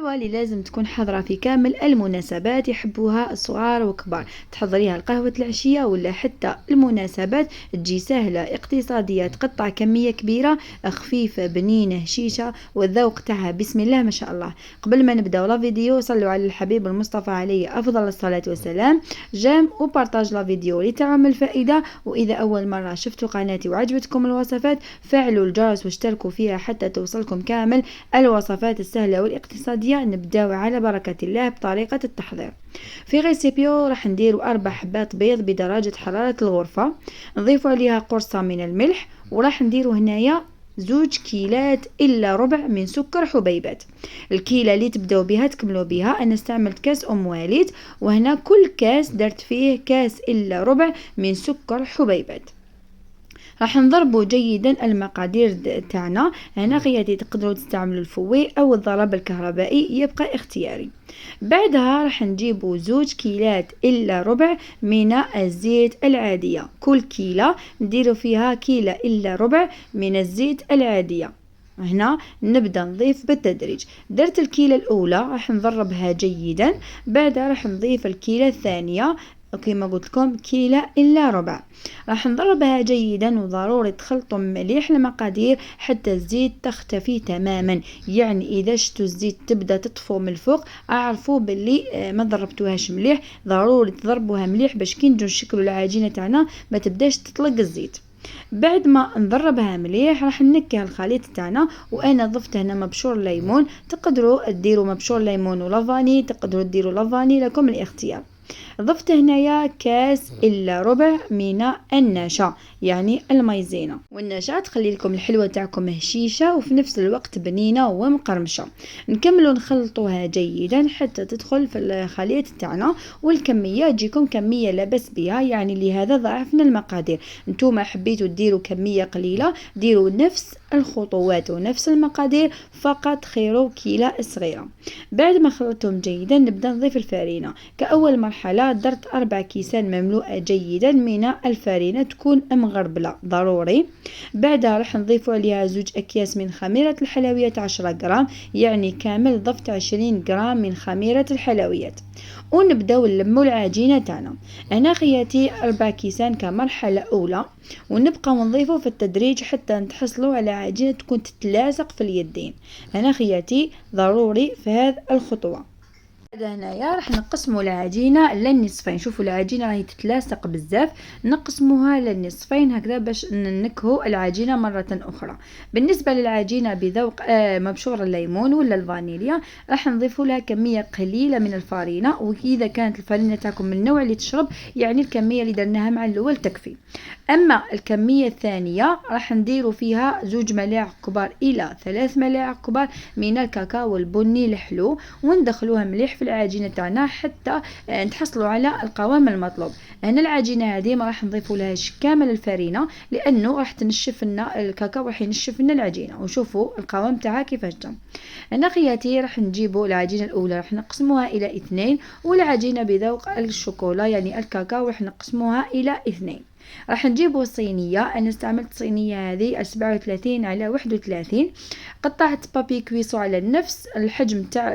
القهوة اللي لازم تكون حاضرة في كامل المناسبات يحبوها الصغار وكبار. تحضريها لقهوة العشية ولا حتى المناسبات، تجي سهلة اقتصادية، تقطع كمية كبيرة، خفيفة بنينة هشيشة، والذوق تاعها بسم الله ما شاء الله. قبل ما نبداو لا فيديو صلوا على الحبيب المصطفى عليه أفضل الصلاة والسلام، جيم وبارتاج لا فيديو لتعم الفائدة. وإذا أول مرة شفتوا قناتي وعجبتكم الوصفات فعلوا الجرس واشتركوا فيها حتى توصلكم كامل الوصفات السهلة والاقتصادية. نبداو على بركة الله بطريقة التحضير. في ريسيبيو راح نديروا 4 حبات بيض بدرجة حرارة الغرفة، نضيفوا عليها قرصة من الملح، وراح نديروا هنايا 2 كيلات إلا ربع من سكر حبيبات. الكيلة اللي تبداو بها تكملوا بها. أنا استعملت كاس أم والد، وهنا كل كاس درت فيه كاس إلا ربع من سكر حبيبات. راح نضربوا جيدا المقادير تاعنا. هنا غياتي تقدروا تستعملوا الفوي او الضرب الكهربائي، يبقى اختياري. بعدها راح نجيبوا 2 كيلات الا ربع من الزيت العادية. كل كيلة نديروا فيها كيلة الا ربع من الزيت العادية. هنا نبدأ نضيف بالتدريج. درت الكيلة الأولى راح نضربها جيدا، بعدها راح نضيف الكيلة الثانية وكما قلت لكم كيلة إلا ربع. راح نضربها جيدا، وضروري تخلطوا مليح المقادير حتى الزيت تختفي تماما. يعني إذا شتوا الزيت تبدأ تطفو من الفوق أعرفوا باللي ما ضربتوهاش مليح. ضروري تضربوها مليح باش كي نجو نشكلوا العجينة تاعنا ما تبداش تطلق الزيت. بعد ما نضربها مليح راح ننكه الخليط تاعنا، وانا ضفت هنا مبشور ليمون. تقدروا ديروا مبشور ليمون ولا فاني، تقدروا ديروا لا فاني، لكم الاختيار. ضفت هنايا كاس الا ربع من النشا يعني المايزينا، والنشا تخلي لكم الحلوه تاعكم هشيشه وفي نفس الوقت بنينه ومقرمشه. نكملوا نخلطوها جيدا حتى تدخل في الخليط تاعنا، والكميه تجيكم كميه لا باس بها. يعني لهذا ضاعفنا المقادير. نتوما حبيتوا ديروا كميه قليله ديروا نفس الخطوات ونفس المقادير، فقط خيروا كيلة صغيرة. بعد ما خلطتهم جيدا نبدأ نضيف الفارينة. كأول مرحلة درت 4 كيسان مملوءة جيدا من الفارينة، تكون مغربلة ضروري. بعدها راح نضيفوا عليها 2 أكياس من خميرة الحلويات 10 جرام، يعني كامل ضفت 20 جرام من خميرة الحلويات. ونبداو نلموا العجينه تاعنا. انا خياتي 4 كيسان كمرحله اولى، ونبقى نضيفه في التدريج حتى نتحصلوا على عجينه تكون تتلاصق في اليدين. انا خياتي ضروري في هذه الخطوه. هنايا راح نقسموا العجينه للنصفين. شوفوا العجينه راهي تتلاصق بزاف، نقسموها للنصفين هكذا باش ننكهوا العجينه مره اخرى. بالنسبه للعجينه بذوق مبشور الليمون ولا الفانيليا راح نضيفوا لها كميه قليله من الفارينه، واذا كانت الفارينه تاعكم من النوع اللي تشرب يعني الكميه اللي درناها مع الاول تكفي. اما الكميه الثانيه راح نديروا فيها 2 ملاعق كبار الى 3 ملاعق كبار من الكاكاو البني الحلو، وندخلوها مليح في العجينه تاعنا حتى نتحصلوا على القوام المطلوب. هنا العجينه هذه ما راح نضيفوا لهاش كامل الفارينه لانه راح تنشف لنا الكاكاو، راح ينشف لنا العجينه. وشوفوا القوام تاعها كيفاش جا. هنا خياتي راح نجيبوا العجينه الاولى راح نقسموها الى 2، والعجينه بذوق الشوكولا يعني الكاكاو راح نقسموها الى 2. راح نجيبوا صينيه. انا استعملت صينيه هذه 37 على 31. قطعت بابي كويسو على نفس الحجم تاع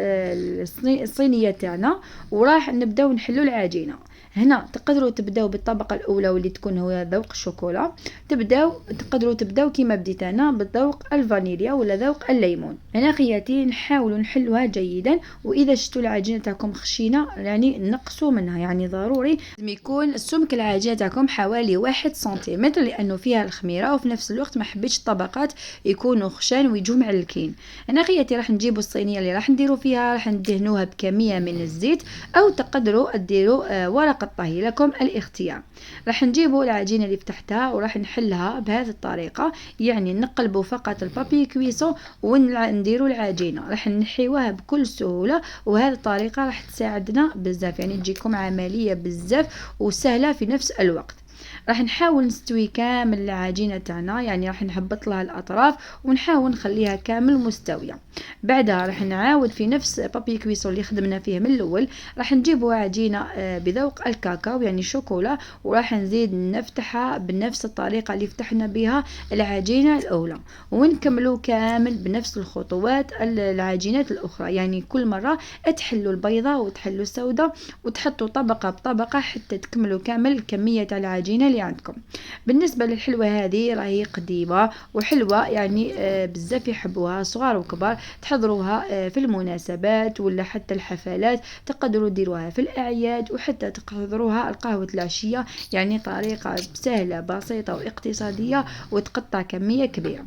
الصينيه تاعنا، وراح نبداو نحلو العجينه. هنا تقدروا تبداو بالطبقه الاولى واللي تكون هو ذوق الشوكولا، تقدروا تبداو كيما بديت انا بالذوق الفانيليا ولا ذوق الليمون. هنا خياتي نحاولوا نحلوها جيدا، واذا شفتوا العجينه تاعكم خشينه يعني نقصوا منها. يعني ضروري لازم يكون سمك العجينه تاعكم حوالي 1 سنتيمتر لانه فيها الخميره، وفي نفس الوقت ما حبيتش الطبقات يكونوا خشان ويجوا معلكين. هنا خياتي راح نجيبوا الصينيه اللي راح نديروا فيها راح ندهنوها بكميه من الزيت، او تقدروا ديروا ورقه طهي، لكم الاختيار. راح نجيبوا العجينه اللي فتحتها وراح نحلها بهذه الطريقه. يعني نقلبوا فقط البابي كويسو ونديروا العجينه، راح نحيوها بكل سهوله. وهذه الطريقه راح تساعدنا بزاف، يعني تجيكم عمليه بزاف وسهله في نفس الوقت. راح نحاول نستوي كامل العجينة تاعنا، يعني راح نهبط لها الأطراف ونحاول نخليها كامل مستوية. بعدها راح نعاود في نفس بابي كويسون اللي خدمنا فيه من الأول، راح نجيبوا عجينة بذوق الكاكاو يعني شوكولا، وراح نزيد نفتحها بنفس الطريقة اللي فتحنا بها العجينة الأولى، ونكملوا كامل بنفس الخطوات العجينات الأخرى. يعني كل مرة تحلوا البيضة وتحلوا السوداء وتحطوا طبقة بطبقة حتى تكملوا كامل كمية العجينة اللي عندكم. بالنسبة للحلوة هذه راهي قديمة وحلوة، يعني بزاف يحبوها صغار وكبار. تحضروها في المناسبات ولا حتى الحفلات، تقدروا ديروها في الأعياد، وحتى تحضروها القهوة العشية، يعني طريقة سهلة بسيطة واقتصادية وتقطع كمية كبيرة.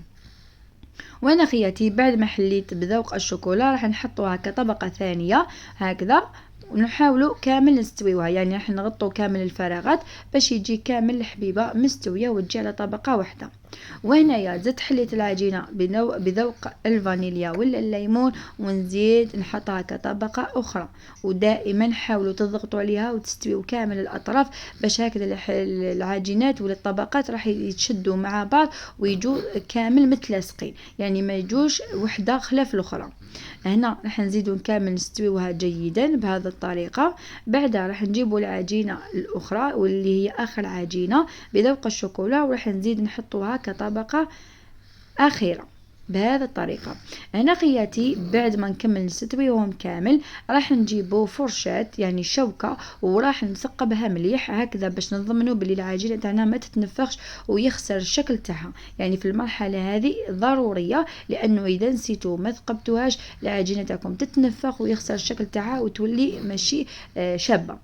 وانا خياتي بعد ما حليت بذوق الشوكولا راح نحطوها كطبقة ثانية هكذا، ونحاولوا كامل نستويوها، يعني راح نغطوا كامل الفراغات باش يجي كامل الحبيبة مستوية وتجي على طبقة واحدة. وهنايا زدت حليت العجينة بذوق الفانيليا ولا الليمون، ونزيد نحطها كطبقة أخرى. ودائما حاولوا تضغطوا عليها وتستويوا كامل الأطراف باش هكذا العجينات ولا الطبقات راح يتشدوا مع بعض ويجوا كامل متلاصقين، يعني ما يجوش وحدة خلاف الأخرى. هنا راح نزيدوا كامل نستويوها جيدا بهذه الطريقة. بعدها راح نجيبوا العجينة الأخرى واللي هي آخر عجينة بذوق الشوكولا، وراح نزيد نحطوها كطبقة أخيرة بهذه الطريقة. هنا خياتي بعد ما نكمل نستويهم كامل راح نجيبوا فرشات يعني شوكة، وراح نثقبها مليح هكذا باش نضمنوا بلي العجينة تاعنا ما تتنفخش ويخسر الشكل تاعها. يعني في المرحلة هذه ضرورية، لأنه إذا نسيتوا ما ثقبتوهاش العجينة تاعكم تتنفخ ويخسر الشكل تاعها وتولي ماشي شابة.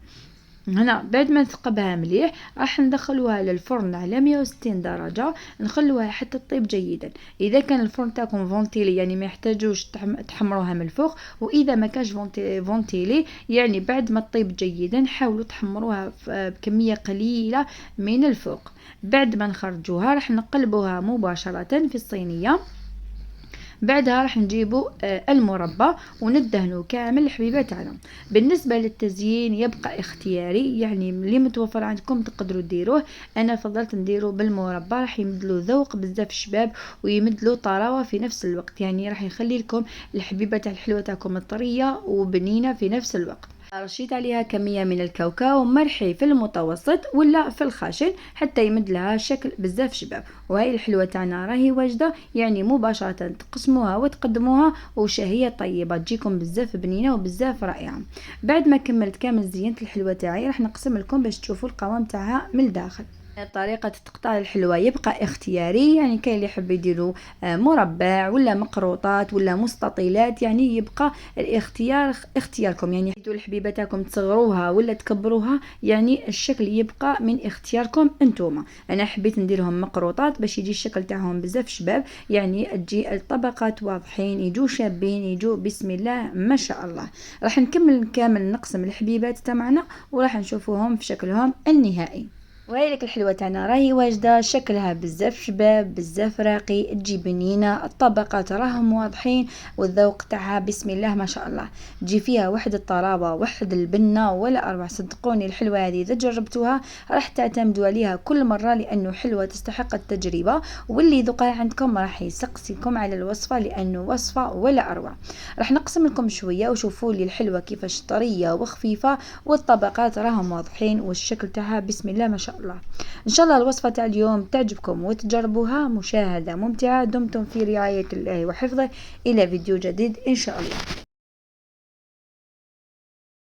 هنا بعد ما نثقبها مليح راح ندخلوها للفرن على 160 درجة، نخلوها حتى تطيب جيدا. اذا كان الفرن تاعكم فونتيلي يعني ما يحتاجوش تحمروها من الفوق، واذا ما كانش فونتيلي يعني بعد ما تطيب جيدا حاولوا تحمروها بكمية قليلة من الفوق. بعد ما نخرجوها راح نقلبوها مباشرة في الصينية. بعدها راح نجيبوا المربى وندهنوا كامل الحبيبة تاعنا. بالنسبة للتزيين يبقى اختياري، يعني اللي متوفر عندكم تقدروا ديروه. انا فضلت نديرو بالمربى، راح يمدلو ذوق بزاف شباب ويمدلو طراوة في نفس الوقت، يعني راح يخلي لكم الحبيبة تاع الحلوة تاعكم طرية وبنينة في نفس الوقت. رشيت عليها كمية من الكاوكاو مرحي في المتوسط ولا في الخشن حتى يمد لها شكل بزاف شباب. وهي الحلوة تاعنا راهي واجدة، يعني مباشرة تقسموها وتقدموها وشهية طيبة تجيكم بزاف بنينة وبزاف رائعة. بعد ما كملت كامل زينت الحلوة تاعي راح نقسم لكم باش تشوفوا القوام تاعها من الداخل. طريقة تقطيع الحلوى يبقى اختياري، يعني كاين اللي يحب يديروا مربع ولا مقروطات ولا مستطيلات، يعني يبقى الاختيار اختياركم. يعني حيث الحبيبة تاعكم تصغروها ولا تكبروها، يعني الشكل يبقى من اختياركم انتوما. انا حبيت نديرهم مقروطات باش يجي الشكل تاعهم بزاف شباب، يعني تجي الطبقات واضحين يجوا شابين يجوا بسم الله ما شاء الله. راح نكمل كامل نقسم الحبيبات تاعنا وراح نشوفوهم في شكلهم النهائي. وهيلك الحلوة تاعنا راهي واجدة، شكلها بزاف شباب بزاف راقي تجي بنينة، الطبقات راهم واضحين والذوق تاعها بسم الله ما شاء الله. تجي فيها واحد الطرابة واحد البنة ولا أروع. صدقوني الحلوة هذه إذا جربتوها راح تعتمدوا عليها كل مرة، لأنه حلوة تستحق التجربة. واللي ذوقها عندكم راح يسقسيكم على الوصفة، لأنه وصفة ولا أروع. راح نقسم لكم شوية وشوفوا لي الحلوة كيفاش طرية وخفيفة والطبقات راهم واضحين والشكل تاعها بسم الله ما شاء الله. إن شاء الله الوصفة تاع اليوم تعجبكم وتجربوها. مشاهدة ممتعة، دمتم في رعاية الله وحفظه. إلى فيديو جديد إن شاء الله.